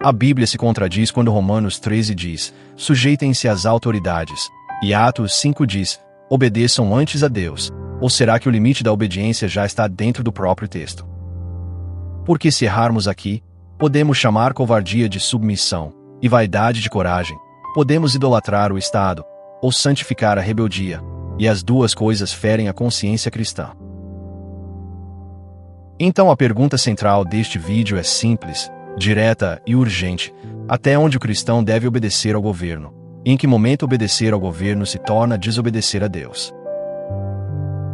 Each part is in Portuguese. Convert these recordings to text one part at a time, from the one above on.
A Bíblia se contradiz quando Romanos 13 diz: sujeitem-se às autoridades, e Atos 5 diz: obedeçam antes a Deus. Ou será que o limite da obediência já está dentro do próprio texto? Porque se errarmos aqui, podemos chamar covardia de submissão e vaidade de coragem, podemos idolatrar o Estado ou santificar a rebeldia, e as duas coisas ferem a consciência cristã. Então a pergunta central deste vídeo é simples, direta e urgente: até onde o cristão deve obedecer ao governo? E em que momento obedecer ao governo se torna desobedecer a Deus?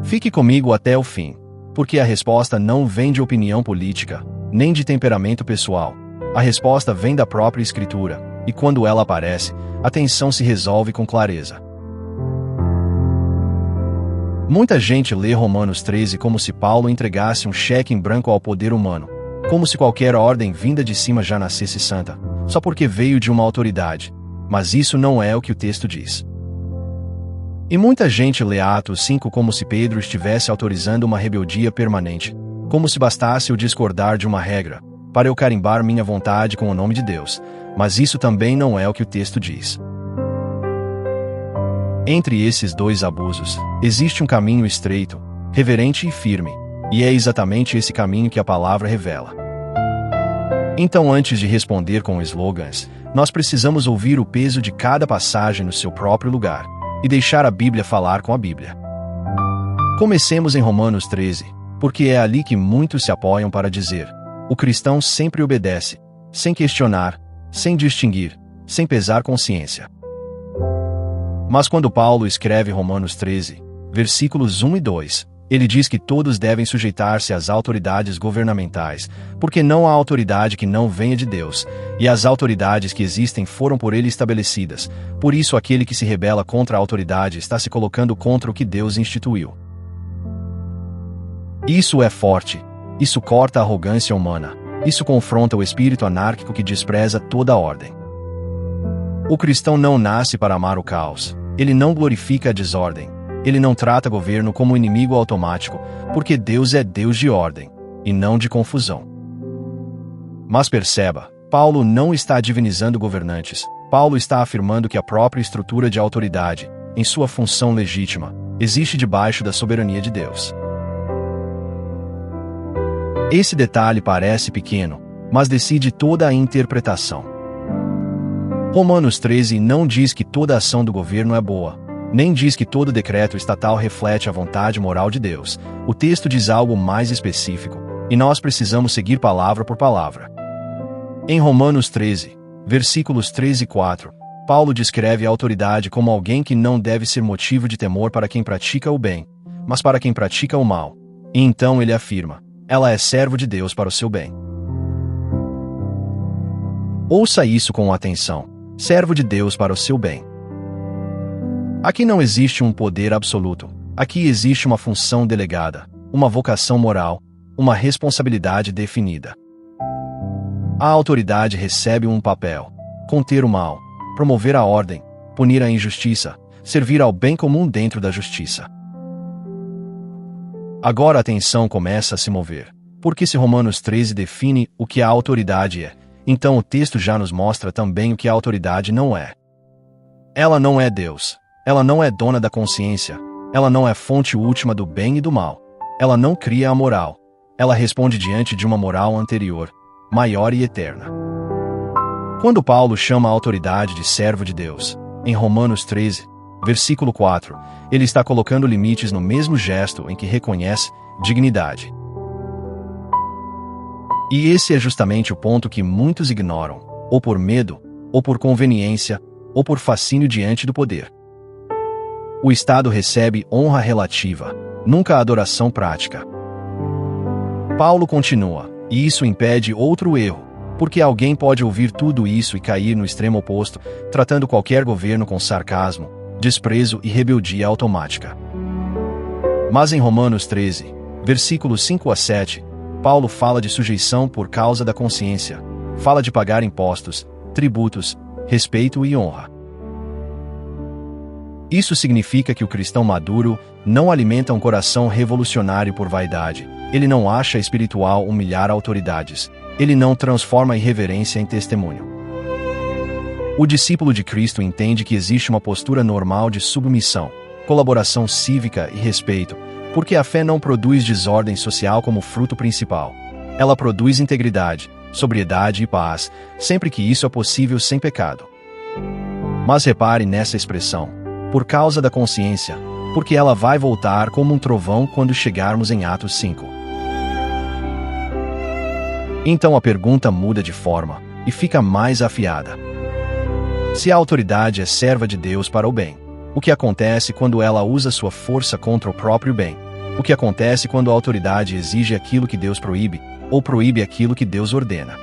Fique comigo até o fim, porque a resposta não vem de opinião política, nem de temperamento pessoal. A resposta vem da própria Escritura, e quando ela aparece, a tensão se resolve com clareza. Muita gente lê Romanos 13 como se Paulo entregasse um cheque em branco ao poder humano, como se qualquer ordem vinda de cima já nascesse santa, só porque veio de uma autoridade. Mas isso não é o que o texto diz. E muita gente lê Atos 5 como se Pedro estivesse autorizando uma rebeldia permanente, como se bastasse eu discordar de uma regra, para eu carimbar minha vontade com o nome de Deus, mas isso também não é o que o texto diz. Entre esses dois abusos, existe um caminho estreito, reverente e firme, e é exatamente esse caminho que a palavra revela. Então, antes de responder com slogans, nós precisamos ouvir o peso de cada passagem no seu próprio lugar, e deixar a Bíblia falar com a Bíblia. Comecemos em Romanos 13, porque é ali que muitos se apoiam para dizer: o cristão sempre obedece, sem questionar, sem distinguir, sem pesar consciência. Mas quando Paulo escreve Romanos 13, versículos 1 e 2, ele diz que todos devem sujeitar-se às autoridades governamentais, porque não há autoridade que não venha de Deus, e as autoridades que existem foram por ele estabelecidas. Por isso aquele que se rebela contra a autoridade está se colocando contra o que Deus instituiu. Isso é forte. Isso corta a arrogância humana. Isso confronta o espírito anárquico que despreza toda a ordem. O cristão não nasce para amar o caos. Ele não glorifica a desordem. Ele não trata governo como inimigo automático, porque Deus é Deus de ordem, e não de confusão. Mas perceba, Paulo não está divinizando governantes. Paulo está afirmando que a própria estrutura de autoridade, em sua função legítima, existe debaixo da soberania de Deus. Esse detalhe parece pequeno, mas decide toda a interpretação. Romanos 13 não diz que toda ação do governo é boa, nem diz que todo decreto estatal reflete a vontade moral de Deus. O texto diz algo mais específico, e nós precisamos seguir palavra por palavra. Em Romanos 13, versículos 3 e 4, Paulo descreve a autoridade como alguém que não deve ser motivo de temor para quem pratica o bem, mas para quem pratica o mal. E então ele afirma: ela é servo de Deus para o seu bem. Ouça isso com atenção: servo de Deus para o seu bem. Aqui não existe um poder absoluto. Aqui existe uma função delegada, uma vocação moral, uma responsabilidade definida. A autoridade recebe um papel: conter o mal, promover a ordem, punir a injustiça, servir ao bem comum dentro da justiça. Agora a atenção começa a se mover, porque se Romanos 13 define o que a autoridade é, então o texto já nos mostra também o que a autoridade não é. Ela não é Deus. Ela não é dona da consciência. Ela não é fonte última do bem e do mal. Ela não cria a moral. Ela responde diante de uma moral anterior, maior e eterna. Quando Paulo chama a autoridade de servo de Deus, em Romanos 13, versículo 4, ele está colocando limites no mesmo gesto em que reconhece dignidade. E esse é justamente o ponto que muitos ignoram, ou por medo, ou por conveniência, ou por fascínio diante do poder. O Estado recebe honra relativa, nunca adoração prática. Paulo continua, e isso impede outro erro, porque alguém pode ouvir tudo isso e cair no extremo oposto, tratando qualquer governo com sarcasmo, desprezo e rebeldia automática. Mas em Romanos 13, versículos 5 a 7, Paulo fala de sujeição por causa da consciência, fala de pagar impostos, tributos, respeito e honra. Isso significa que o cristão maduro não alimenta um coração revolucionário por vaidade. Ele não acha espiritual humilhar autoridades. Ele não transforma a irreverência em testemunho. O discípulo de Cristo entende que existe uma postura normal de submissão, colaboração cívica e respeito, porque a fé não produz desordem social como fruto principal. Ela produz integridade, sobriedade e paz, sempre que isso é possível sem pecado. Mas repare nessa expressão, por causa da consciência, porque ela vai voltar como um trovão quando chegarmos em Atos 5. Então a pergunta muda de forma, e fica mais afiada. Se a autoridade é serva de Deus para o bem, o que acontece quando ela usa sua força contra o próprio bem? O que acontece quando a autoridade exige aquilo que Deus proíbe, ou proíbe aquilo que Deus ordena?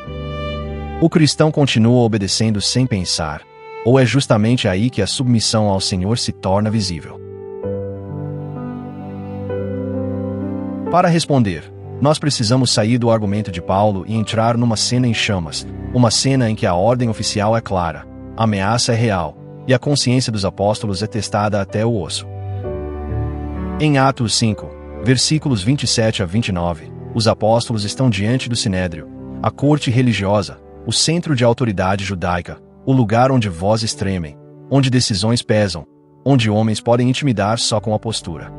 O cristão continua obedecendo sem pensar, ou é justamente aí que a submissão ao Senhor se torna visível? Para responder, nós precisamos sair do argumento de Paulo e entrar numa cena em chamas, uma cena em que a ordem oficial é clara, a ameaça é real, e a consciência dos apóstolos é testada até o osso. Em Atos 5, versículos 27 a 29, os apóstolos estão diante do Sinédrio, a corte religiosa, o centro de autoridade judaica, o lugar onde vozes tremem, onde decisões pesam, onde homens podem intimidar só com a postura.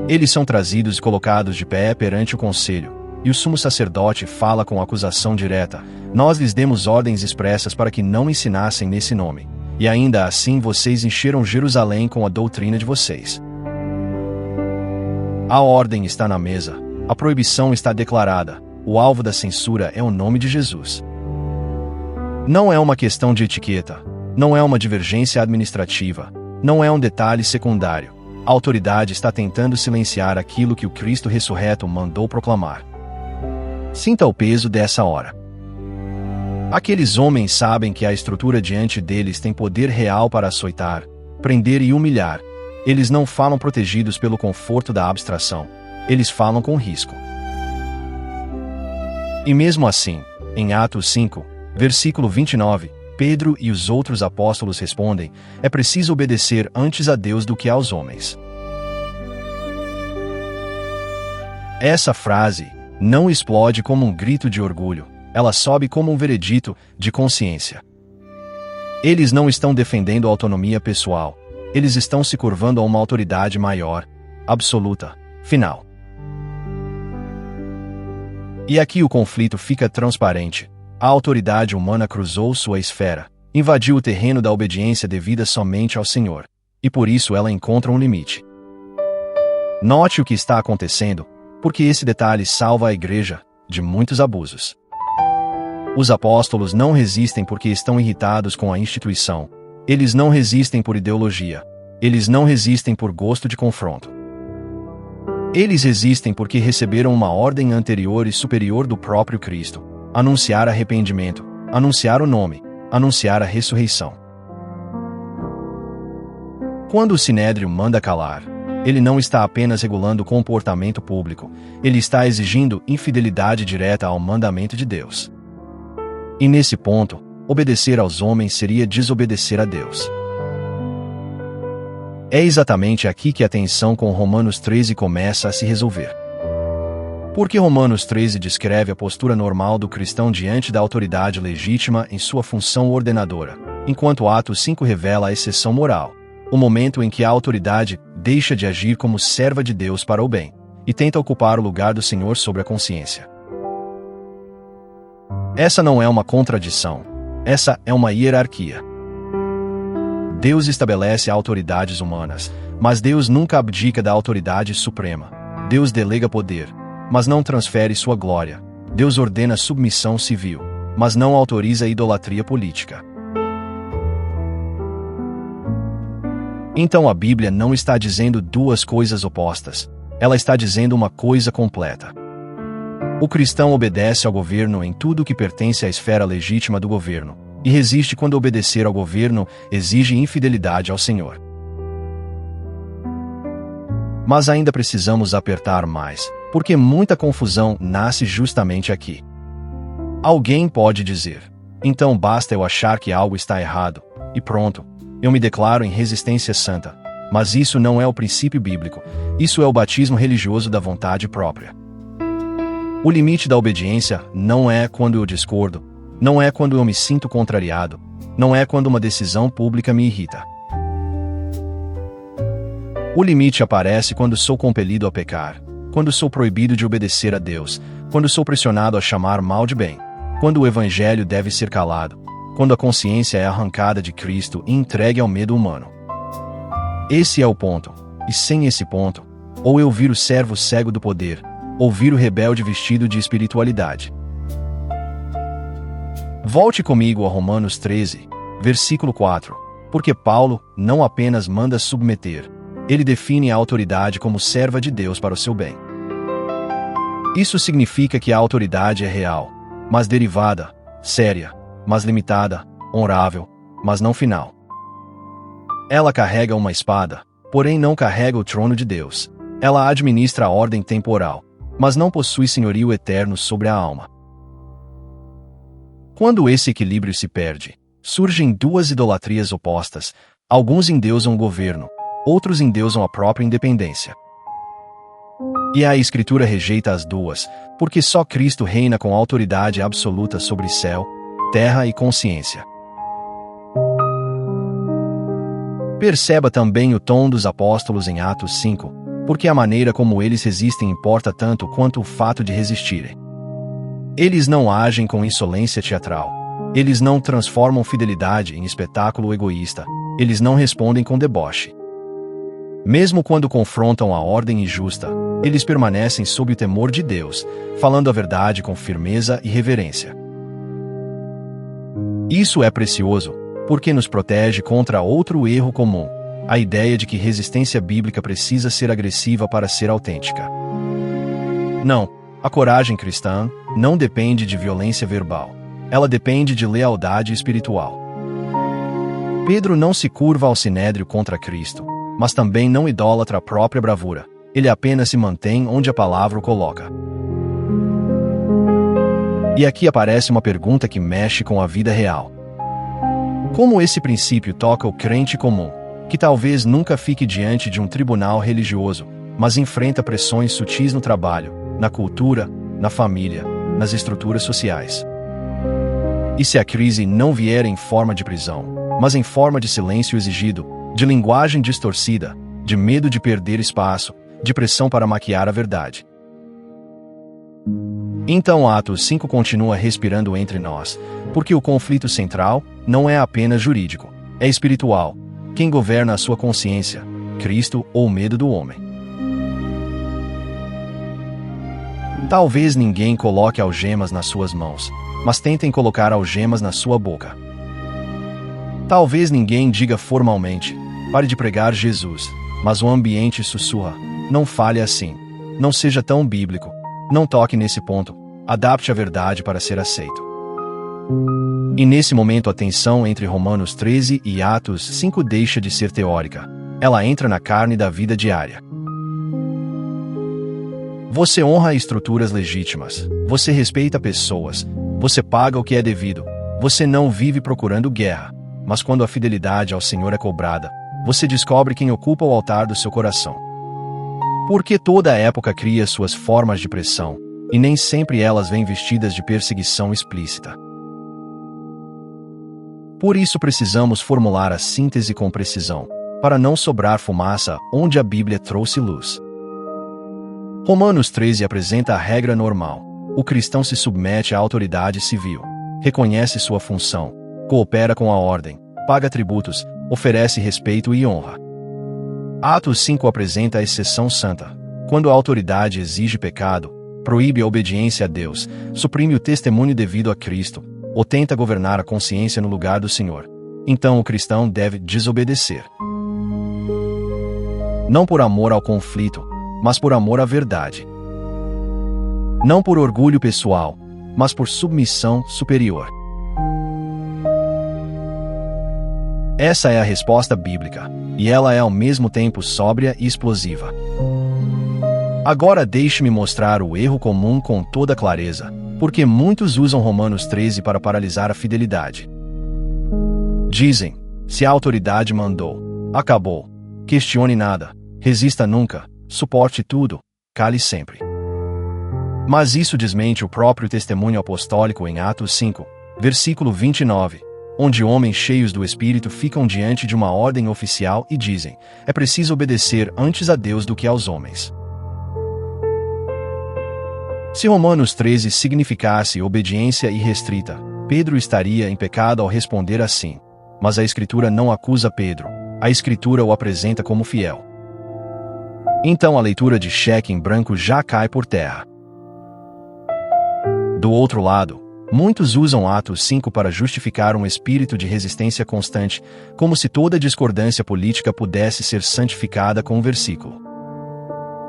Eles são trazidos e colocados de pé perante o conselho, e o sumo sacerdote fala com acusação direta: nós lhes demos ordens expressas para que não ensinassem nesse nome, e ainda assim vocês encheram Jerusalém com a doutrina de vocês. A ordem está na mesa, a proibição está declarada, o alvo da censura é o nome de Jesus. Não é uma questão de etiqueta, não é uma divergência administrativa, não é um detalhe secundário. A autoridade está tentando silenciar aquilo que o Cristo ressurreto mandou proclamar. Sinta o peso dessa hora. Aqueles homens sabem que a estrutura diante deles tem poder real para açoitar, prender e humilhar. Eles não falam protegidos pelo conforto da abstração. Eles falam com risco. E mesmo assim, em Atos 5, versículo 29, Pedro e os outros apóstolos respondem: é preciso obedecer antes a Deus do que aos homens. Essa frase não explode como um grito de orgulho, ela sobe como um veredito de consciência. Eles não estão defendendo a autonomia pessoal, eles estão se curvando a uma autoridade maior, absoluta, final. E aqui o conflito fica transparente. A autoridade humana cruzou sua esfera, invadiu o terreno da obediência devida somente ao Senhor, e por isso ela encontra um limite. Note o que está acontecendo, porque esse detalhe salva a igreja de muitos abusos. Os apóstolos não resistem porque estão irritados com a instituição. Eles não resistem por ideologia. Eles não resistem por gosto de confronto. Eles resistem porque receberam uma ordem anterior e superior do próprio Cristo: anunciar arrependimento, anunciar o nome, anunciar a ressurreição. Quando o Sinédrio manda calar, ele não está apenas regulando o comportamento público, ele está exigindo infidelidade direta ao mandamento de Deus. E nesse ponto, obedecer aos homens seria desobedecer a Deus. É exatamente aqui que a tensão com Romanos 13 começa a se resolver. Porque Romanos 13 descreve a postura normal do cristão diante da autoridade legítima em sua função ordenadora, enquanto Atos 5 revela a exceção moral, o momento em que a autoridade deixa de agir como serva de Deus para o bem, e tenta ocupar o lugar do Senhor sobre a consciência. Essa não é uma contradição, essa é uma hierarquia. Deus estabelece autoridades humanas, mas Deus nunca abdica da autoridade suprema. Deus delega poder, mas não transfere sua glória. Deus ordena submissão civil, mas não autoriza idolatria política. Então a Bíblia não está dizendo duas coisas opostas, ela está dizendo uma coisa completa. O cristão obedece ao governo em tudo que pertence à esfera legítima do governo, e resiste quando obedecer ao governo exige infidelidade ao Senhor. Mas ainda precisamos apertar mais, porque muita confusão nasce justamente aqui. Alguém pode dizer: então basta eu achar que algo está errado, e pronto, eu me declaro em resistência santa. Mas isso não é o princípio bíblico, isso é o batismo religioso da vontade própria. O limite da obediência não é quando eu discordo, não é quando eu me sinto contrariado, não é quando uma decisão pública me irrita. O limite aparece quando sou compelido a pecar, quando sou proibido de obedecer a Deus, quando sou pressionado a chamar mal de bem, quando o evangelho deve ser calado, quando a consciência é arrancada de Cristo e entregue ao medo humano. Esse é o ponto, e sem esse ponto, ou eu viro servo cego do poder, ou viro rebelde vestido de espiritualidade. Volte comigo a Romanos 13, versículo 4, porque Paulo não apenas manda submeter, ele define a autoridade como serva de Deus para o seu bem. Isso significa que a autoridade é real, mas derivada, séria, mas limitada, honrável, mas não final. Ela carrega uma espada, porém não carrega o trono de Deus. Ela administra a ordem temporal, mas não possui senhorio eterno sobre a alma. Quando esse equilíbrio se perde, surgem duas idolatrias opostas. Alguns endeusam o governo, outros endeusam a própria independência. E a Escritura rejeita as duas, porque só Cristo reina com autoridade absoluta sobre céu, terra e consciência. Perceba também o tom dos apóstolos em Atos 5, porque a maneira como eles resistem importa tanto quanto o fato de resistirem. Eles não agem com insolência teatral. Eles não transformam fidelidade em espetáculo egoísta. Eles não respondem com deboche. Mesmo quando confrontam a ordem injusta, eles permanecem sob o temor de Deus, falando a verdade com firmeza e reverência. Isso é precioso, porque nos protege contra outro erro comum, a ideia de que resistência bíblica precisa ser agressiva para ser autêntica. Não, a coragem cristã não depende de violência verbal. Ela depende de lealdade espiritual. Pedro não se curva ao sinédrio contra Cristo, mas também não idolatra a própria bravura. Ele apenas se mantém onde a palavra o coloca. E aqui aparece uma pergunta que mexe com a vida real. Como esse princípio toca o crente comum, que talvez nunca fique diante de um tribunal religioso, mas enfrenta pressões sutis no trabalho, na cultura, na família, nas estruturas sociais? E se a crise não vier em forma de prisão, mas em forma de silêncio exigido, de linguagem distorcida, de medo de perder espaço, de pressão para maquiar a verdade? Então Atos 5 continua respirando entre nós, porque o conflito central não é apenas jurídico, é espiritual. Quem governa a sua consciência, Cristo ou o medo do homem? Talvez ninguém coloque algemas nas suas mãos, mas tentem colocar algemas na sua boca. Talvez ninguém diga formalmente, pare de pregar Jesus, mas o ambiente sussurra, não fale assim, não seja tão bíblico, não toque nesse ponto, adapte a verdade para ser aceito. E nesse momento a tensão entre Romanos 13 e Atos 5 deixa de ser teórica, ela entra na carne da vida diária. Você honra estruturas legítimas, você respeita pessoas, você paga o que é devido, você não vive procurando guerra, mas quando a fidelidade ao Senhor é cobrada, você descobre quem ocupa o altar do seu coração. Porque toda época cria suas formas de pressão, e nem sempre elas vêm vestidas de perseguição explícita. Por isso precisamos formular a síntese com precisão, para não sobrar fumaça onde a Bíblia trouxe luz. Romanos 13 apresenta a regra normal. O cristão se submete à autoridade civil, reconhece sua função, coopera com a ordem, paga tributos, oferece respeito e honra. Atos 5 apresenta a exceção santa, quando a autoridade exige pecado, proíbe a obediência a Deus, suprime o testemunho devido a Cristo, ou tenta governar a consciência no lugar do Senhor. Então o cristão deve desobedecer. Não por amor ao conflito, mas por amor à verdade. Não por orgulho pessoal, mas por submissão superior. Essa é a resposta bíblica, e ela é ao mesmo tempo sóbria e explosiva. Agora deixe-me mostrar o erro comum com toda clareza, porque muitos usam Romanos 13 para paralisar a fidelidade. Dizem, se a autoridade mandou, acabou, questione nada, resista nunca, suporte tudo, cale sempre. Mas isso desmente o próprio testemunho apostólico em Atos 5, versículo 29, onde homens cheios do Espírito ficam diante de uma ordem oficial e dizem: é preciso obedecer antes a Deus do que aos homens. Se Romanos 13 significasse obediência irrestrita, Pedro estaria em pecado ao responder assim. Mas a Escritura não acusa Pedro, a Escritura o apresenta como fiel. Então a leitura de cheque em branco já cai por terra. Do outro lado, muitos usam Atos 5 para justificar um espírito de resistência constante, como se toda discordância política pudesse ser santificada com um versículo.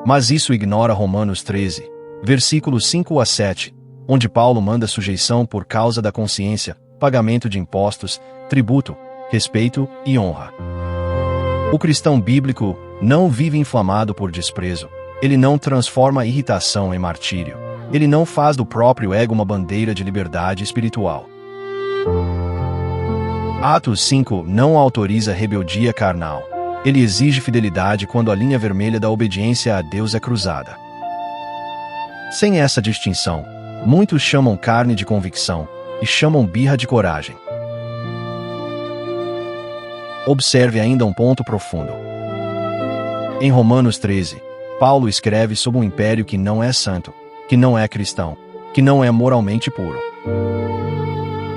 Mas isso ignora Romanos 13, versículos 5 a 7, onde Paulo manda sujeição por causa da consciência, pagamento de impostos, tributo, respeito e honra. O cristão bíblico não vive inflamado por desprezo, ele não transforma a irritação em martírio, ele não faz do próprio ego uma bandeira de liberdade espiritual. Atos 5 não autoriza rebeldia carnal, ele exige fidelidade quando a linha vermelha da obediência a Deus é cruzada. Sem essa distinção, muitos chamam carne de convicção e chamam birra de coragem. Observe ainda um ponto profundo. Em Romanos 13, Paulo escreve sobre um império que não é santo, que não é cristão, que não é moralmente puro.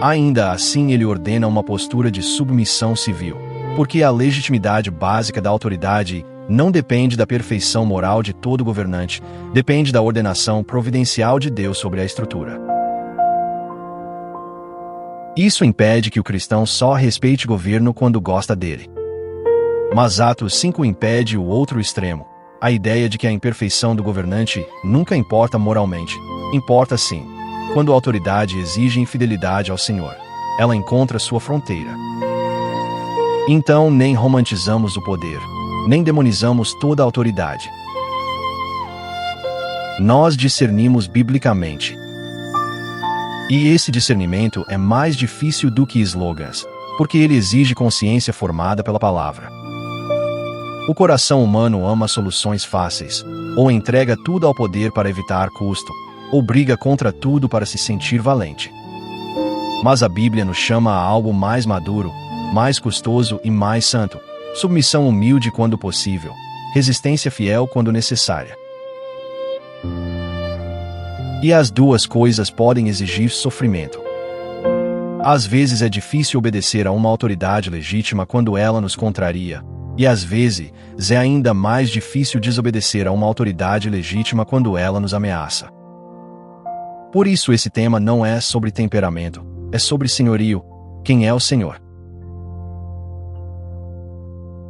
Ainda assim ele ordena uma postura de submissão civil, porque a legitimidade básica da autoridade não depende da perfeição moral de todo governante, depende da ordenação providencial de Deus sobre a estrutura. Isso impede que o cristão só respeite o governo quando gosta dele. Mas Atos 5 impede o outro extremo, a ideia de que a imperfeição do governante nunca importa moralmente. Importa sim, quando a autoridade exige infidelidade ao Senhor. Ela encontra sua fronteira. Então nem romantizamos o poder, nem demonizamos toda a autoridade. Nós discernimos biblicamente. E esse discernimento é mais difícil do que slogans, porque ele exige consciência formada pela palavra. O coração humano ama soluções fáceis, ou entrega tudo ao poder para evitar custo, ou briga contra tudo para se sentir valente. Mas a Bíblia nos chama a algo mais maduro, mais custoso e mais santo, submissão humilde quando possível, resistência fiel quando necessária. E as duas coisas podem exigir sofrimento. Às vezes é difícil obedecer a uma autoridade legítima quando ela nos contraria, e às vezes é ainda mais difícil desobedecer a uma autoridade legítima quando ela nos ameaça. Por isso esse tema não é sobre temperamento, é sobre senhorio, quem é o Senhor.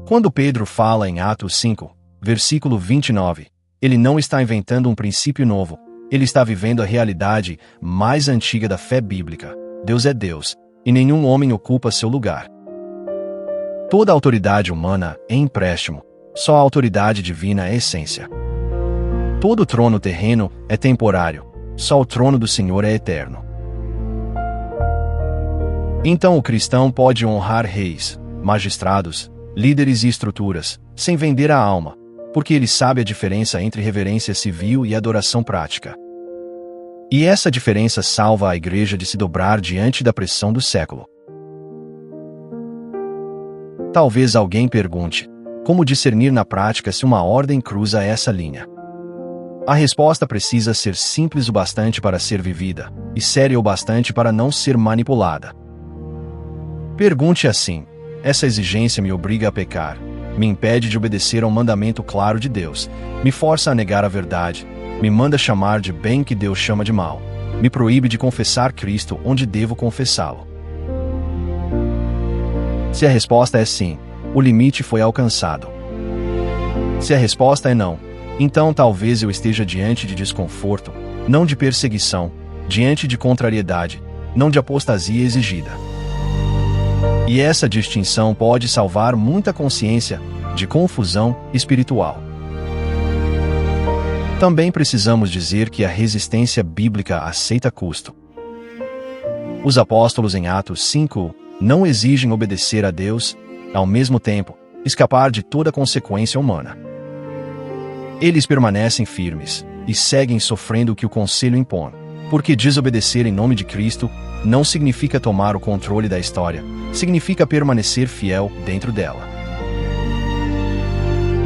Quando Pedro fala em Atos 5, versículo 29, ele não está inventando um princípio novo, ele está vivendo a realidade mais antiga da fé bíblica. Deus é Deus, e nenhum homem ocupa seu lugar. Toda autoridade humana é empréstimo, só a autoridade divina é essência. Todo trono terreno é temporário, só o trono do Senhor é eterno. Então o cristão pode honrar reis, magistrados, líderes e estruturas, sem vender a alma, porque ele sabe a diferença entre reverência civil e adoração prática. E essa diferença salva a igreja de se dobrar diante da pressão do século. Talvez alguém pergunte: como discernir na prática se uma ordem cruza essa linha? A resposta precisa ser simples o bastante para ser vivida, e séria o bastante para não ser manipulada. Pergunte assim: essa exigência me obriga a pecar, me impede de obedecer a um mandamento claro de Deus, me força a negar a verdade, me manda chamar de bem que Deus chama de mal, me proíbe de confessar Cristo onde devo confessá-lo. Se a resposta é sim, o limite foi alcançado. Se a resposta é não, então talvez eu esteja diante de desconforto, não de perseguição, diante de contrariedade, não de apostasia exigida. E essa distinção pode salvar muita consciência de confusão espiritual. Também precisamos dizer que a resistência bíblica aceita custo. Os apóstolos em Atos 5 não exigem obedecer a Deus, ao mesmo tempo, escapar de toda consequência humana. Eles permanecem firmes, e seguem sofrendo o que o conselho impõe. Porque desobedecer em nome de Cristo não significa tomar o controle da história, significa permanecer fiel dentro dela.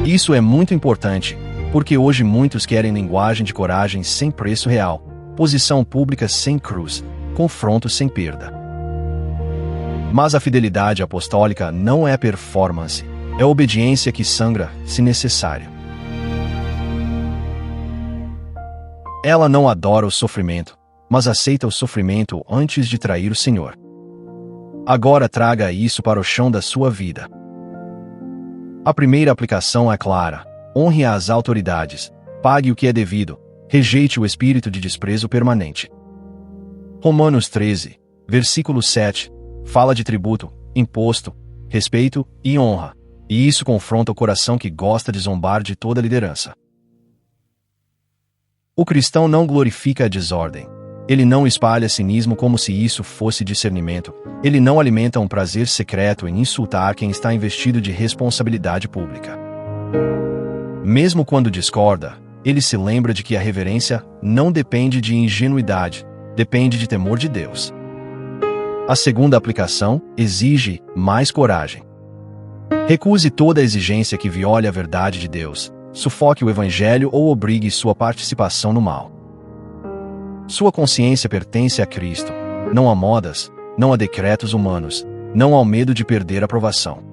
Isso é muito importante, porque hoje muitos querem linguagem de coragem sem preço real, posição pública sem cruz, confronto sem perda. Mas a fidelidade apostólica não é performance, é obediência que sangra, se necessário. Ela não adora o sofrimento, mas aceita o sofrimento antes de trair o Senhor. Agora traga isso para o chão da sua vida. A primeira aplicação é clara: honre as autoridades, pague o que é devido, rejeite o espírito de desprezo permanente. Romanos 13, versículo 7, fala de tributo, imposto, respeito e honra, e isso confronta o coração que gosta de zombar de toda liderança. O cristão não glorifica a desordem. Ele não espalha cinismo como se isso fosse discernimento. Ele não alimenta um prazer secreto em insultar quem está investido de responsabilidade pública. Mesmo quando discorda, ele se lembra de que a reverência não depende de ingenuidade, depende de temor de Deus. A segunda aplicação exige mais coragem. Recuse toda exigência que viole a verdade de Deus, sufoque o Evangelho ou obrigue sua participação no mal. Sua consciência pertence a Cristo, não a modas, não a decretos humanos, não ao medo de perder a aprovação.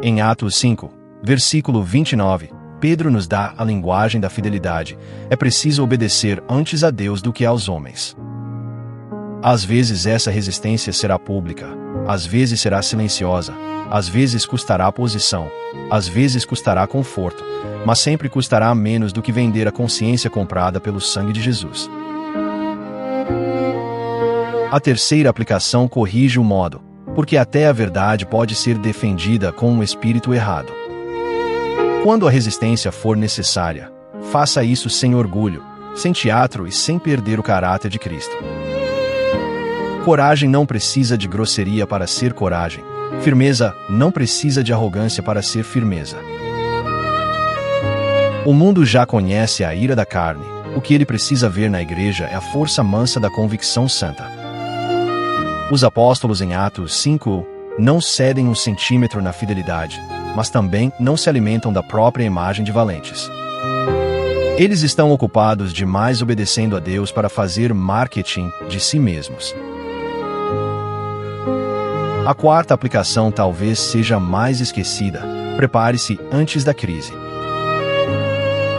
Em Atos 5, versículo 29, Pedro nos dá a linguagem da fidelidade. É preciso obedecer antes a Deus do que aos homens. Às vezes essa resistência será pública, às vezes será silenciosa, às vezes custará posição, às vezes custará conforto, mas sempre custará menos do que vender a consciência comprada pelo sangue de Jesus. A terceira aplicação corrige o modo, porque até a verdade pode ser defendida com um espírito errado. Quando a resistência for necessária, faça isso sem orgulho, sem teatro e sem perder o caráter de Cristo. Coragem não precisa de grosseria para ser coragem. Firmeza não precisa de arrogância para ser firmeza. O mundo já conhece a ira da carne. O que ele precisa ver na igreja é a força mansa da convicção santa. Os apóstolos em Atos 5 não cedem um centímetro na fidelidade, mas também não se alimentam da própria imagem de valentes. Eles estão ocupados demais obedecendo a Deus para fazer marketing de si mesmos. A quarta aplicação talvez seja mais esquecida. Prepare-se antes da crise.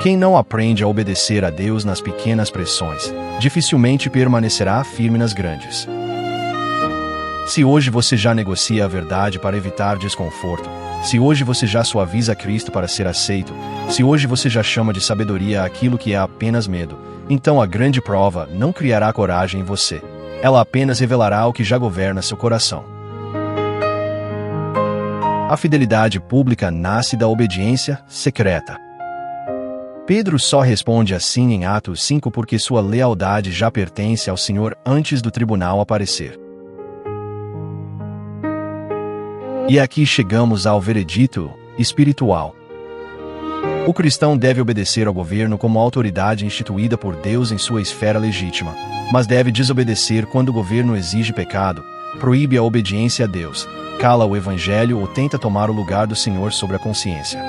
Quem não aprende a obedecer a Deus nas pequenas pressões, dificilmente permanecerá firme nas grandes. Se hoje você já negocia a verdade para evitar desconforto, se hoje você já suaviza Cristo para ser aceito, se hoje você já chama de sabedoria aquilo que é apenas medo, então a grande prova não criará coragem em você. Ela apenas revelará o que já governa seu coração. A fidelidade pública nasce da obediência secreta. Pedro só responde assim em Atos 5 porque sua lealdade já pertence ao Senhor antes do tribunal aparecer. E aqui chegamos ao veredito espiritual. O cristão deve obedecer ao governo como autoridade instituída por Deus em sua esfera legítima, mas deve desobedecer quando o governo exige pecado, proíbe a obediência a Deus, cala o Evangelho ou tenta tomar o lugar do Senhor sobre a consciência.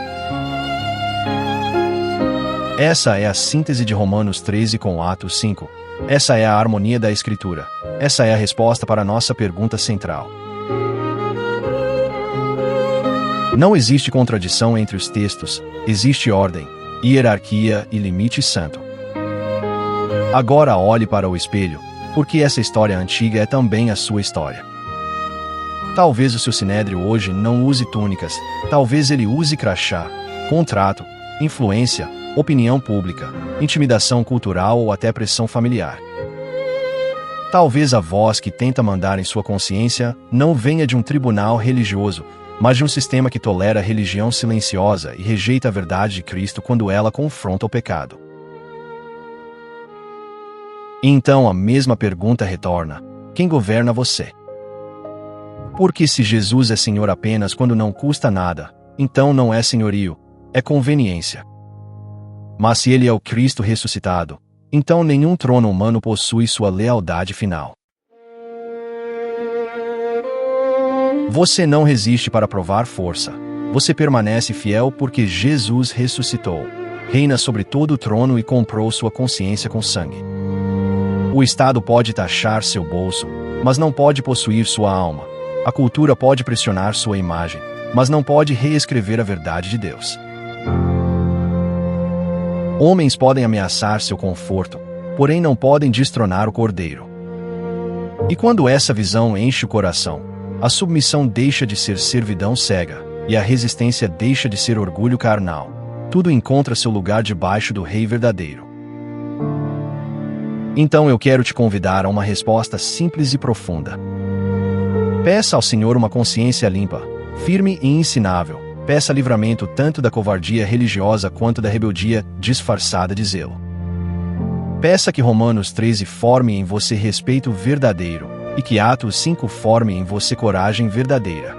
Essa é a síntese de Romanos 13 com Atos 5. Essa é a harmonia da Escritura. Essa é a resposta para a nossa pergunta central. Não existe contradição entre os textos, existe ordem, hierarquia e limite santo. Agora olhe para o espelho, porque essa história antiga é também a sua história. Talvez o seu sinédrio hoje não use túnicas, talvez ele use crachá, contrato, influência, opinião pública, intimidação cultural ou até pressão familiar. Talvez a voz que tenta mandar em sua consciência não venha de um tribunal religioso, mas de um sistema que tolera a religião silenciosa e rejeita a verdade de Cristo quando ela confronta o pecado. E então a mesma pergunta retorna: quem governa você? Porque se Jesus é Senhor apenas quando não custa nada, então não é senhorio, é conveniência. Mas se ele é o Cristo ressuscitado, então nenhum trono humano possui sua lealdade final. Você não resiste para provar força. Você permanece fiel porque Jesus ressuscitou, reina sobre todo o trono e comprou sua consciência com sangue. O Estado pode taxar seu bolso, mas não pode possuir sua alma. A cultura pode pressionar sua imagem, mas não pode reescrever a verdade de Deus. Homens podem ameaçar seu conforto, porém não podem destronar o Cordeiro. E quando essa visão enche o coração, a submissão deixa de ser servidão cega, e a resistência deixa de ser orgulho carnal. Tudo encontra seu lugar debaixo do Rei verdadeiro. Então eu quero te convidar a uma resposta simples e profunda. Peça ao Senhor uma consciência limpa, firme e ensinável. Peça livramento tanto da covardia religiosa quanto da rebeldia disfarçada de zelo. Peça que Romanos 13 forme em você respeito verdadeiro, e que Atos 5 forme em você coragem verdadeira.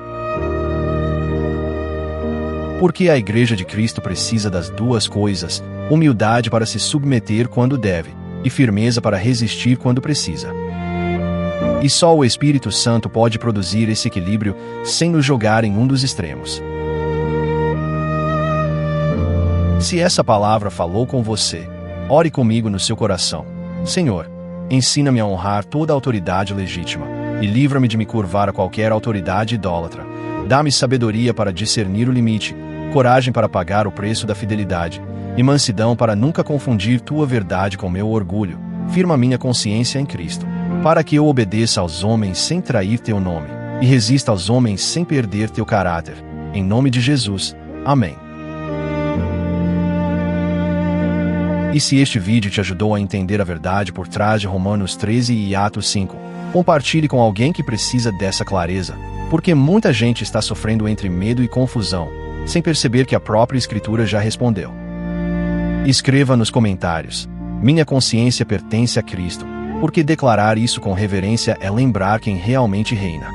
Porque a Igreja de Cristo precisa das duas coisas: humildade para se submeter quando deve, e firmeza para resistir quando precisa. E só o Espírito Santo pode produzir esse equilíbrio sem nos jogar em um dos extremos. Se essa palavra falou com você, ore comigo no seu coração. Senhor, ensina-me a honrar toda autoridade legítima, e livra-me de me curvar a qualquer autoridade idólatra. Dá-me sabedoria para discernir o limite, coragem para pagar o preço da fidelidade, e mansidão para nunca confundir tua verdade com meu orgulho. Firma minha consciência em Cristo, para que eu obedeça aos homens sem trair teu nome, e resista aos homens sem perder teu caráter. Em nome de Jesus. Amém. E se este vídeo te ajudou a entender a verdade por trás de Romanos 13 e Atos 5, compartilhe com alguém que precisa dessa clareza, porque muita gente está sofrendo entre medo e confusão, sem perceber que a própria Escritura já respondeu. Escreva nos comentários: minha consciência pertence a Cristo, porque declarar isso com reverência é lembrar quem realmente reina.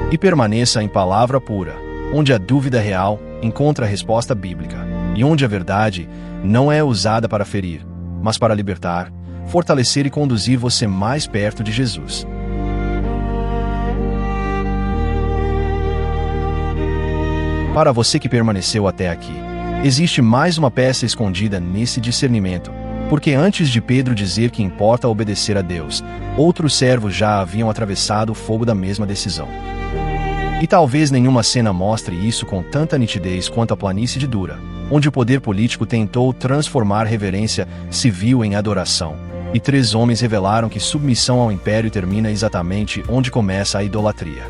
E permaneça em palavra pura, onde a dúvida real encontra a resposta bíblica, e onde a verdade não é usada para ferir, mas para libertar, fortalecer e conduzir você mais perto de Jesus. Para você que permaneceu até aqui, existe mais uma peça escondida nesse discernimento, porque antes de Pedro dizer que importa obedecer a Deus, outros servos já haviam atravessado o fogo da mesma decisão. E talvez nenhuma cena mostre isso com tanta nitidez quanto a planície de Dura, onde o poder político tentou transformar reverência civil em adoração, e 3 homens revelaram que submissão ao império termina exatamente onde começa a idolatria.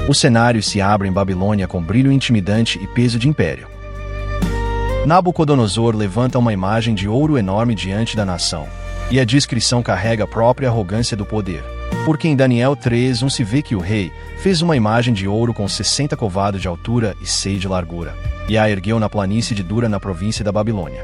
O cenário se abre em Babilônia com brilho intimidante e peso de império. Nabucodonosor levanta uma imagem de ouro enorme diante da nação, e a descrição carrega a própria arrogância do poder, porque em Daniel 3:1 se vê que o rei fez uma imagem de ouro com 60 covados de altura e 6 de largura, e a ergueu na planície de Dura na província da Babilônia.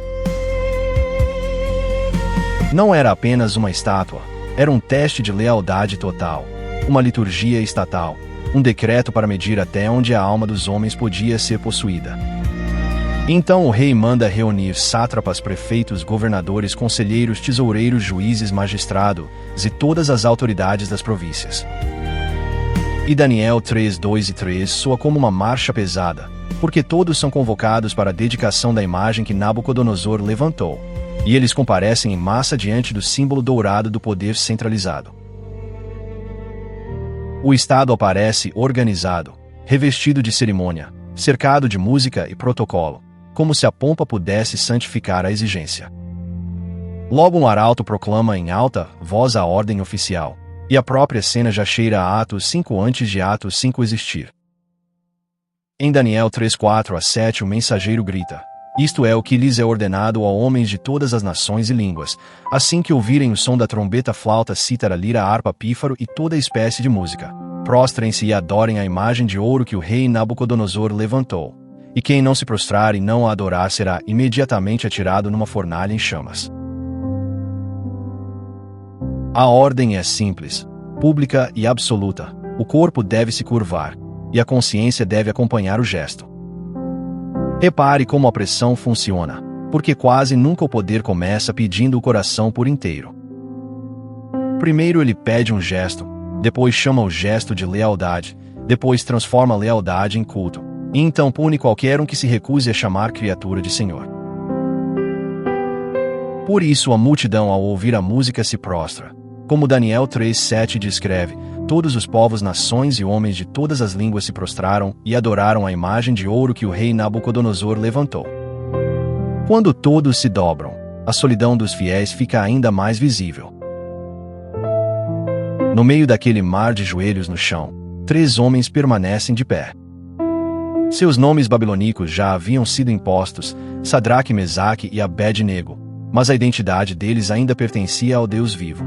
Não era apenas uma estátua, era um teste de lealdade total, uma liturgia estatal, um decreto para medir até onde a alma dos homens podia ser possuída. Então o rei manda reunir sátrapas, prefeitos, governadores, conselheiros, tesoureiros, juízes, magistrados e todas as autoridades das províncias. E Daniel 3:2 e 3 soa como uma marcha pesada, porque todos são convocados para a dedicação da imagem que Nabucodonosor levantou, e eles comparecem em massa diante do símbolo dourado do poder centralizado. O Estado aparece organizado, revestido de cerimônia, cercado de música e protocolo, como se a pompa pudesse santificar a exigência. Logo um arauto proclama em alta voz a ordem oficial, e a própria cena já cheira a Atos 5 antes de Atos 5 existir. Em Daniel 3:4-7 o mensageiro grita: isto é o que lhes é ordenado a homens de todas as nações e línguas, assim que ouvirem o som da trombeta, flauta, cítara, lira, harpa, pífaro e toda espécie de música, prostrem-se e adorem a imagem de ouro que o rei Nabucodonosor levantou. E quem não se prostrar e não a adorar será imediatamente atirado numa fornalha em chamas. A ordem é simples, pública e absoluta. O corpo deve se curvar, e a consciência deve acompanhar o gesto. Repare como a pressão funciona, porque quase nunca o poder começa pedindo o coração por inteiro. Primeiro ele pede um gesto, depois chama o gesto de lealdade, depois transforma a lealdade em culto, e então pune qualquer um que se recuse a chamar criatura de Senhor. Por isso a multidão ao ouvir a música se prostra. Como Daniel 3:7 descreve, todos os povos, nações e homens de todas as línguas se prostraram e adoraram a imagem de ouro que o rei Nabucodonosor levantou. Quando todos se dobram, a solidão dos fiéis fica ainda mais visível. No meio daquele mar de joelhos no chão, 3 homens permanecem de pé. Seus nomes babilônicos já haviam sido impostos, Sadraque, Mesaque e Abed-nego, mas a identidade deles ainda pertencia ao Deus vivo.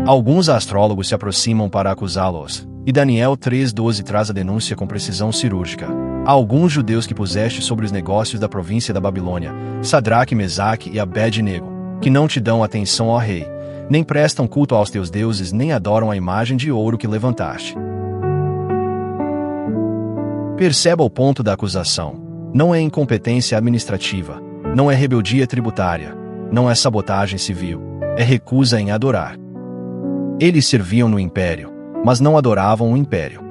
Alguns astrólogos se aproximam para acusá-los, e Daniel 3:12 traz a denúncia com precisão cirúrgica. Há alguns judeus que puseste sobre os negócios da província da Babilônia, Sadraque, Mesaque e Abed-nego, que não te dão atenção, ó rei, nem prestam culto aos teus deuses, nem adoram a imagem de ouro que levantaste. Perceba o ponto da acusação. Não é incompetência administrativa, não é rebeldia tributária, não é sabotagem civil, é recusa em adorar. Eles serviam no império, mas não adoravam o império.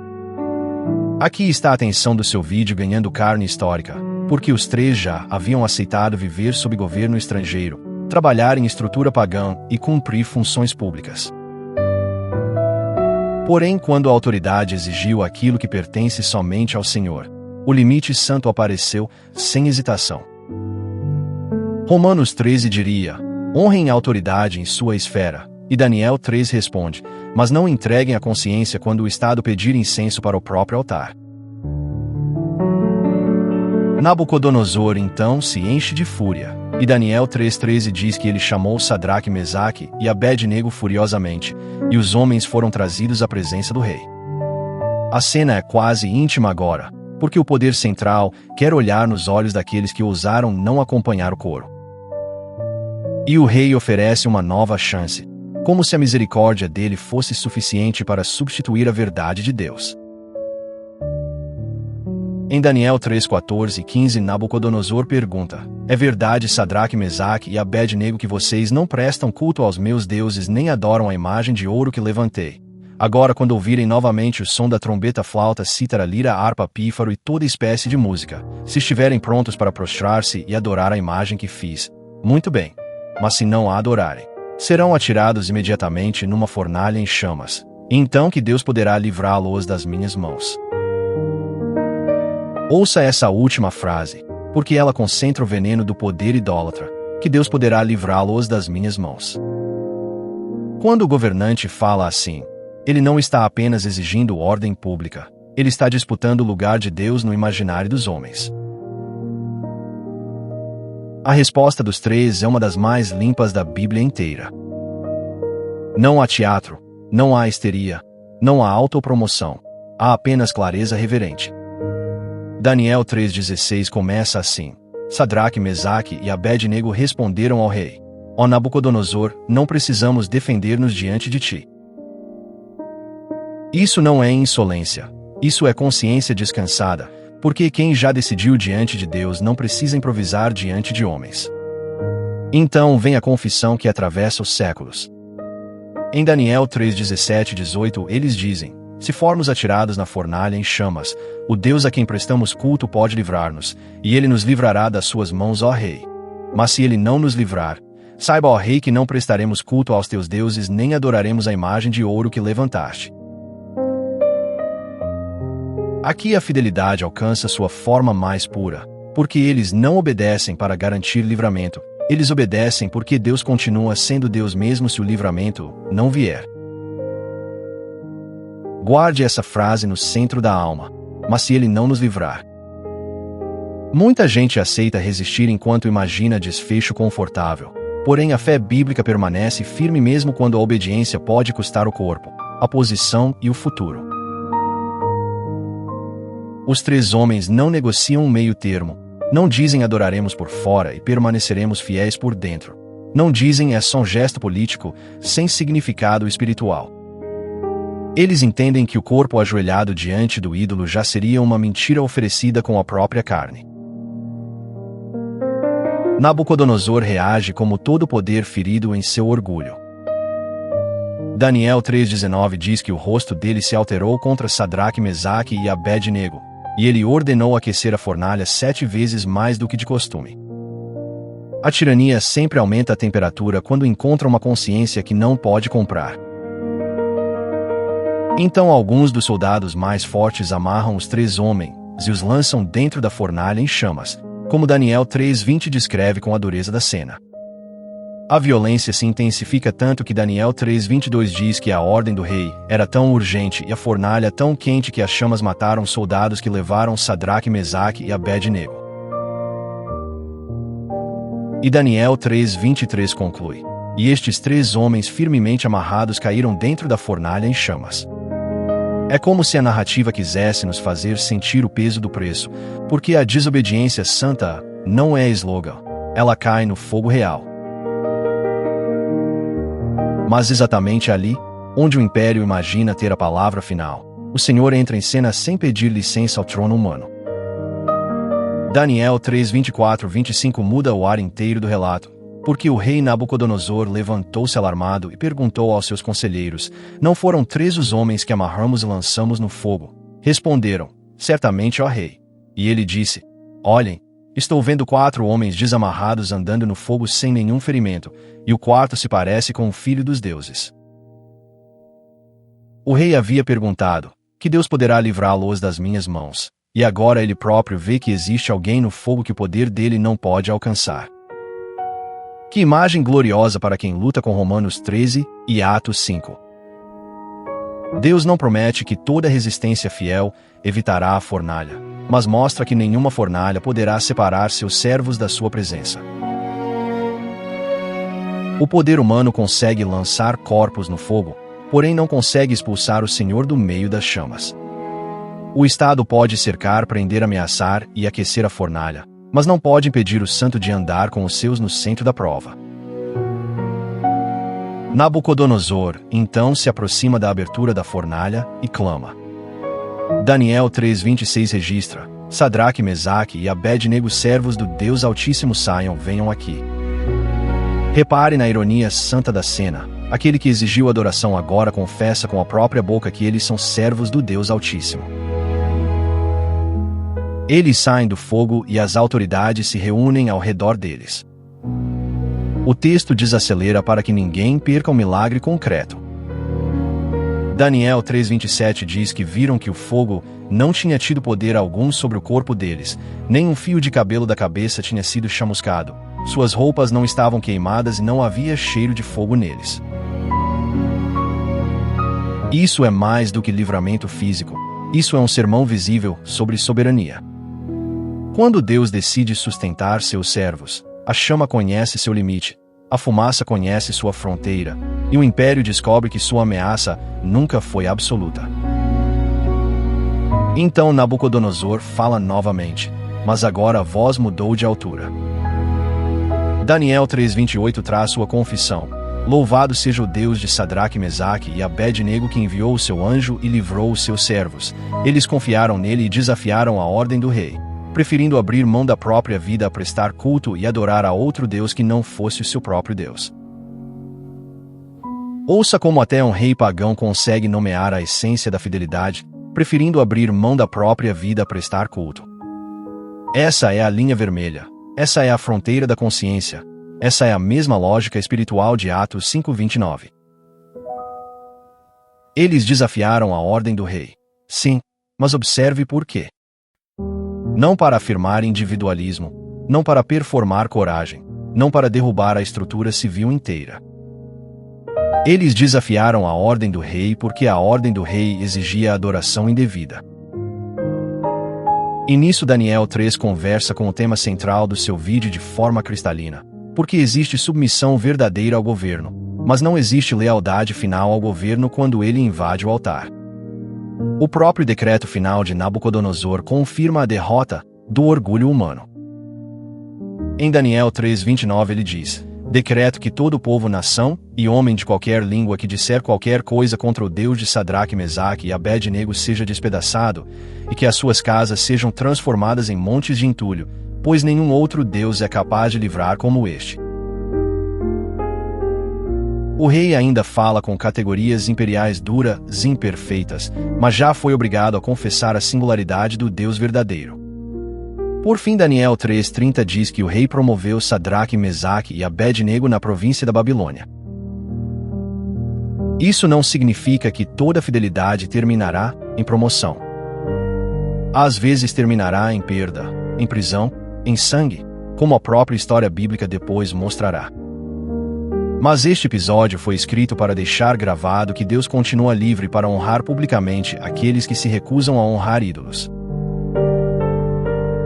Aqui está a atenção do seu vídeo ganhando carne histórica, porque os 3 já haviam aceitado viver sob governo estrangeiro, trabalhar em estrutura pagã e cumprir funções públicas. Porém, quando a autoridade exigiu aquilo que pertence somente ao Senhor, o limite santo apareceu, sem hesitação. Romanos 13 diria: honrem a autoridade em sua esfera, e Daniel 3 responde: mas não entreguem a consciência quando o Estado pedir incenso para o próprio altar. Nabucodonosor então se enche de fúria, e Daniel 3:13 diz que ele chamou Sadraque, Mesaque e Abed-nego furiosamente, e os homens foram trazidos à presença do rei. A cena é quase íntima agora, porque o poder central quer olhar nos olhos daqueles que ousaram não acompanhar o coro. E o rei oferece uma nova chance, como se a misericórdia dele fosse suficiente para substituir a verdade de Deus. Em Daniel 3:14 e 15, Nabucodonosor pergunta: é verdade, Sadraque, Mesaque e Abed-nego, que vocês não prestam culto aos meus deuses nem adoram a imagem de ouro que levantei? Agora, quando ouvirem novamente o som da trombeta, flauta, cítara, lira, harpa, pífaro e toda espécie de música, se estiverem prontos para prostrar-se e adorar a imagem que fiz, muito bem. Mas se não a adorarem, serão atirados imediatamente numa fornalha em chamas. Então que Deus poderá livrá-los das minhas mãos. Ouça essa última frase, porque ela concentra o veneno do poder idólatra, que Deus poderá livrá-los das minhas mãos. Quando o governante fala assim, ele não está apenas exigindo ordem pública, ele está disputando o lugar de Deus no imaginário dos homens. A resposta dos 3 é uma das mais limpas da Bíblia inteira. Não há teatro, não há histeria, não há autopromoção, há apenas clareza reverente. Daniel 3:16 começa assim: Sadraque, Mesaque e Abed-nego responderam ao rei: ó Nabucodonosor, não precisamos defender-nos diante de ti. Isso não é insolência, isso é consciência descansada, porque quem já decidiu diante de Deus não precisa improvisar diante de homens. Então vem a confissão que atravessa os séculos. Em Daniel 3:17 e 18 eles dizem: se formos atirados na fornalha em chamas, o Deus a quem prestamos culto pode livrar-nos, e ele nos livrará das suas mãos, ó rei. Mas se ele não nos livrar, saiba, ó rei, que não prestaremos culto aos teus deuses nem adoraremos a imagem de ouro que levantaste. Aqui a fidelidade alcança sua forma mais pura, porque eles não obedecem para garantir livramento, eles obedecem porque Deus continua sendo Deus mesmo se o livramento não vier. Guarde essa frase no centro da alma: mas se ele não nos livrar. Muita gente aceita resistir enquanto imagina desfecho confortável, porém a fé bíblica permanece firme mesmo quando a obediência pode custar o corpo, a posição e o futuro. Os 3 homens não negociam um meio termo, não dizem adoraremos por fora e permaneceremos fiéis por dentro. Não dizem é só um gesto político, sem significado espiritual. Eles entendem que o corpo ajoelhado diante do ídolo já seria uma mentira oferecida com a própria carne. Nabucodonosor reage como todo poder ferido em seu orgulho. Daniel 3,19 diz que o rosto dele se alterou contra Sadraque, Mesaque e Abed-nego, e ele ordenou aquecer a fornalha 7 vezes mais do que de costume. A tirania sempre aumenta a temperatura quando encontra uma consciência que não pode comprar. Então alguns dos soldados mais fortes amarram os 3 homens e os lançam dentro da fornalha em chamas, como Daniel 3,20 descreve com a dureza da cena. A violência se intensifica tanto que Daniel 3,22 diz que a ordem do rei era tão urgente e a fornalha tão quente que as chamas mataram os soldados que levaram Sadraque, Mesaque e Abed-nego. E Daniel 3,23 conclui: e estes 3 homens firmemente amarrados caíram dentro da fornalha em chamas. É como se a narrativa quisesse nos fazer sentir o peso do preço, porque a desobediência santa não é slogan, ela cai no fogo real. Mas exatamente ali, onde o império imagina ter a palavra final, o Senhor entra em cena sem pedir licença ao trono humano. Daniel 3:24-25 muda o ar inteiro do relato, porque o rei Nabucodonosor levantou-se alarmado e perguntou aos seus conselheiros: não foram 3 os homens que amarramos e lançamos no fogo? Responderam: certamente, ó rei. E ele disse: olhem, estou vendo 4 homens desamarrados andando no fogo sem nenhum ferimento, e o quarto se parece com o filho dos deuses. O rei havia perguntado: que Deus poderá livrá-los das minhas mãos? E agora ele próprio vê que existe alguém no fogo que o poder dele não pode alcançar. Que imagem gloriosa para quem luta com Romanos 13 e Atos 5. Deus não promete que toda resistência fiel evitará a fornalha, mas mostra que nenhuma fornalha poderá separar seus servos da sua presença. O poder humano consegue lançar corpos no fogo, porém não consegue expulsar o Senhor do meio das chamas. O Estado pode cercar, prender, ameaçar e aquecer a fornalha, mas não pode impedir o santo de andar com os seus no centro da prova. Nabucodonosor, então, se aproxima da abertura da fornalha e clama. Daniel 3:26 registra: Sadraque, Mesaque e Abed-nego, servos do Deus Altíssimo, venham aqui. Repare na ironia santa da cena. Aquele que exigiu adoração agora confessa com a própria boca que eles são servos do Deus Altíssimo. Eles saem do fogo e as autoridades se reúnem ao redor deles. O texto desacelera para que ninguém perca um milagre concreto. Daniel 3:27 diz que viram que o fogo não tinha tido poder algum sobre o corpo deles, nem um fio de cabelo da cabeça tinha sido chamuscado, suas roupas não estavam queimadas e não havia cheiro de fogo neles. Isso é mais do que livramento físico, isso é um sermão visível sobre soberania. Quando Deus decide sustentar seus servos, a chama conhece seu limite, a fumaça conhece sua fronteira, e o império descobre que sua ameaça nunca foi absoluta. Então Nabucodonosor fala novamente, mas agora a voz mudou de altura. Daniel 3:28 traz sua confissão: louvado seja o Deus de Sadraque, Mesaque e Abed-nego, que enviou o seu anjo e livrou os seus servos. Eles confiaram nele e desafiaram a ordem do rei, preferindo abrir mão da própria vida a prestar culto e adorar a outro Deus que não fosse o seu próprio Deus. Ouça como até um rei pagão consegue nomear a essência da fidelidade, preferindo abrir mão da própria vida a prestar culto. Essa é a linha vermelha, essa é a fronteira da consciência, essa é a mesma lógica espiritual de Atos 5:29. Eles desafiaram a ordem do rei. Sim, mas observe por quê. Não para afirmar individualismo, não para performar coragem, não para derrubar a estrutura civil inteira. Eles desafiaram a ordem do rei porque a ordem do rei exigia adoração indevida. E nisso Daniel 3 conversa com o tema central do seu vídeo de forma cristalina, porque existe submissão verdadeira ao governo, mas não existe lealdade final ao governo quando ele invade o altar. O próprio decreto final de Nabucodonosor confirma a derrota do orgulho humano. Em Daniel 3:29 ele diz: decreto que todo povo, nação e homem de qualquer língua que disser qualquer coisa contra o Deus de Sadraque, Mesaque e Abed-nego seja despedaçado, e que as suas casas sejam transformadas em montes de entulho, pois nenhum outro Deus é capaz de livrar como este. O rei ainda fala com categorias imperiais duras e imperfeitas, mas já foi obrigado a confessar a singularidade do Deus verdadeiro. Por fim, Daniel 3:30 diz que o rei promoveu Sadraque, Mesaque e Abed-nego na província da Babilônia. Isso não significa que toda fidelidade terminará em promoção. Às vezes terminará em perda, em prisão, em sangue, como a própria história bíblica depois mostrará. Mas este episódio foi escrito para deixar gravado que Deus continua livre para honrar publicamente aqueles que se recusam a honrar ídolos.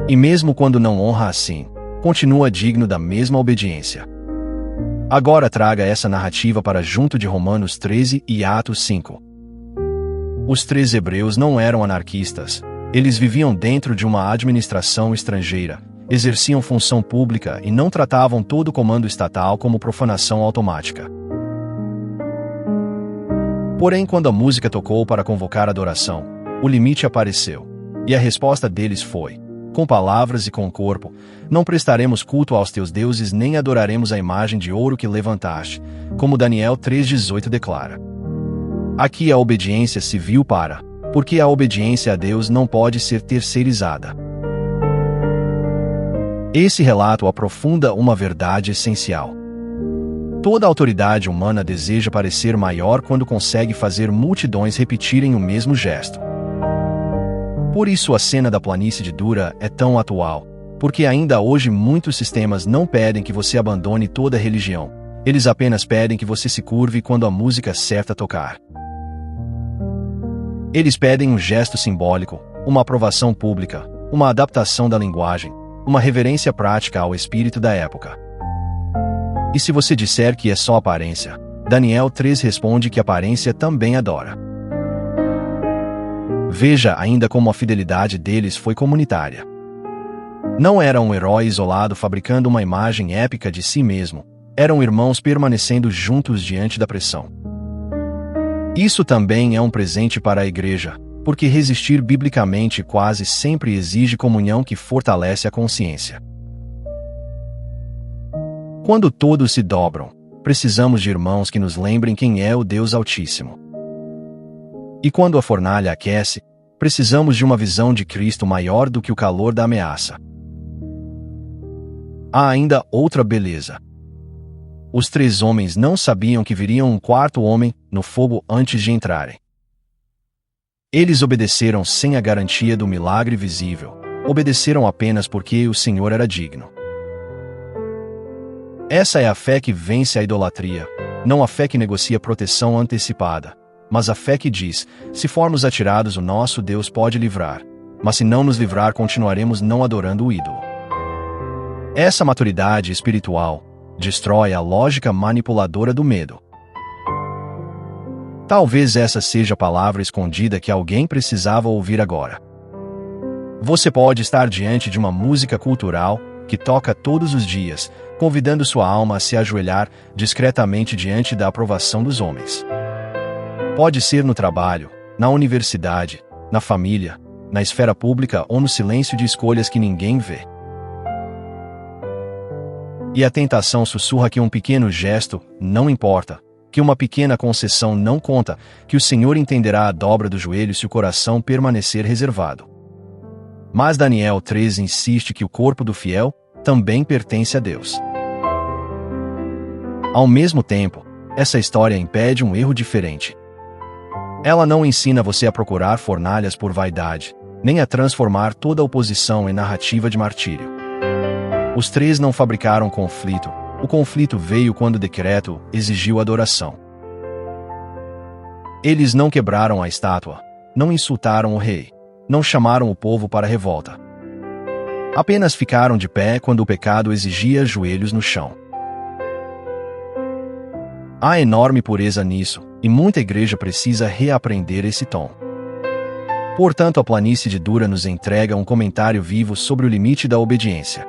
E mesmo quando não honra assim, continua digno da mesma obediência. Agora traga essa narrativa para junto de Romanos 13 e Atos 5. Os 3 hebreus não eram anarquistas, eles viviam dentro de uma administração estrangeira, exerciam função pública e não tratavam todo o comando estatal como profanação automática. Porém, quando a música tocou para convocar adoração, o limite apareceu, e a resposta deles foi: com palavras e com o corpo, não prestaremos culto aos teus deuses nem adoraremos a imagem de ouro que levantaste, como Daniel 3:18 declara. Aqui a obediência civil porque a obediência a Deus não pode ser terceirizada. Esse relato aprofunda uma verdade essencial. Toda autoridade humana deseja parecer maior quando consegue fazer multidões repetirem o mesmo gesto. Por isso a cena da planície de Dura é tão atual, porque ainda hoje muitos sistemas não pedem que você abandone toda a religião, eles apenas pedem que você se curve quando a música certa tocar. Eles pedem um gesto simbólico, uma aprovação pública, uma adaptação da linguagem, uma reverência prática ao espírito da época. E se você disser que é só aparência, Daniel 3 responde que aparência também adora. Veja ainda como a fidelidade deles foi comunitária. Não era um herói isolado fabricando uma imagem épica de si mesmo, eram irmãos permanecendo juntos diante da pressão. Isso também é um presente para a igreja, porque resistir biblicamente quase sempre exige comunhão que fortalece a consciência. Quando todos se dobram, precisamos de irmãos que nos lembrem quem é o Deus Altíssimo. E quando a fornalha aquece, precisamos de uma visão de Cristo maior do que o calor da ameaça. Há ainda outra beleza. Os 3 homens não sabiam que viriam um 4º homem no fogo antes de entrarem. Eles obedeceram sem a garantia do milagre visível, obedeceram apenas porque o Senhor era digno. Essa é a fé que vence a idolatria, não a fé que negocia proteção antecipada, mas a fé que diz: se formos atirados, o nosso Deus pode livrar, mas se não nos livrar, continuaremos não adorando o ídolo. Essa maturidade espiritual destrói a lógica manipuladora do medo. Talvez essa seja a palavra escondida que alguém precisava ouvir agora. Você pode estar diante de uma música cultural que toca todos os dias, convidando sua alma a se ajoelhar discretamente diante da aprovação dos homens. Pode ser no trabalho, na universidade, na família, na esfera pública ou no silêncio de escolhas que ninguém vê. E a tentação sussurra que um pequeno gesto não importa, que uma pequena concessão não conta, que o Senhor entenderá a dobra do joelho se o coração permanecer reservado. Mas Daniel 3 insiste que o corpo do fiel também pertence a Deus. Ao mesmo tempo, essa história impede um erro diferente. Ela não ensina você a procurar fornalhas por vaidade, nem a transformar toda a oposição em narrativa de martírio. Os 3 não fabricaram conflito, o conflito veio quando o decreto exigiu adoração. Eles não quebraram a estátua, não insultaram o rei, não chamaram o povo para a revolta. Apenas ficaram de pé quando o pecado exigia joelhos no chão. Há enorme pureza nisso, e muita igreja precisa reaprender esse tom. Portanto, a planície de Dura nos entrega um comentário vivo sobre o limite da obediência.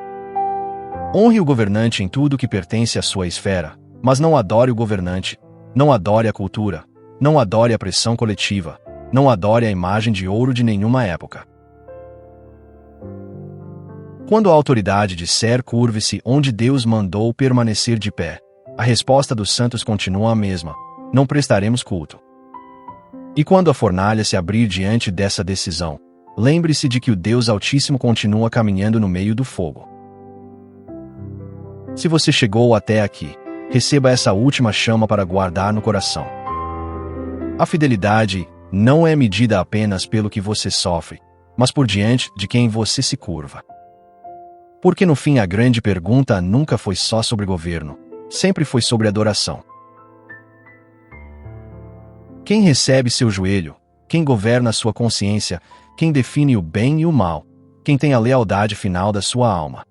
Honre o governante em tudo que pertence à sua esfera, mas não adore o governante, não adore a cultura, não adore a pressão coletiva, não adore a imagem de ouro de nenhuma época. Quando a autoridade disser curve-se onde Deus mandou permanecer de pé, a resposta dos santos continua a mesma: não prestaremos culto. E quando a fornalha se abrir diante dessa decisão, lembre-se de que o Deus Altíssimo continua caminhando no meio do fogo. Se você chegou até aqui, receba essa última chama para guardar no coração. A fidelidade não é medida apenas pelo que você sofre, mas por diante de quem você se curva. Porque no fim a grande pergunta nunca foi só sobre governo, sempre foi sobre adoração. Quem recebe seu joelho? Quem governa sua consciência? Quem define o bem e o mal? Quem tem a lealdade final da sua alma?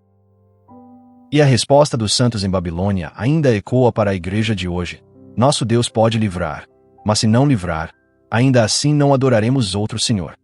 E a resposta dos santos em Babilônia ainda ecoa para a igreja de hoje: nosso Deus pode livrar, mas se não livrar, ainda assim não adoraremos outro Senhor.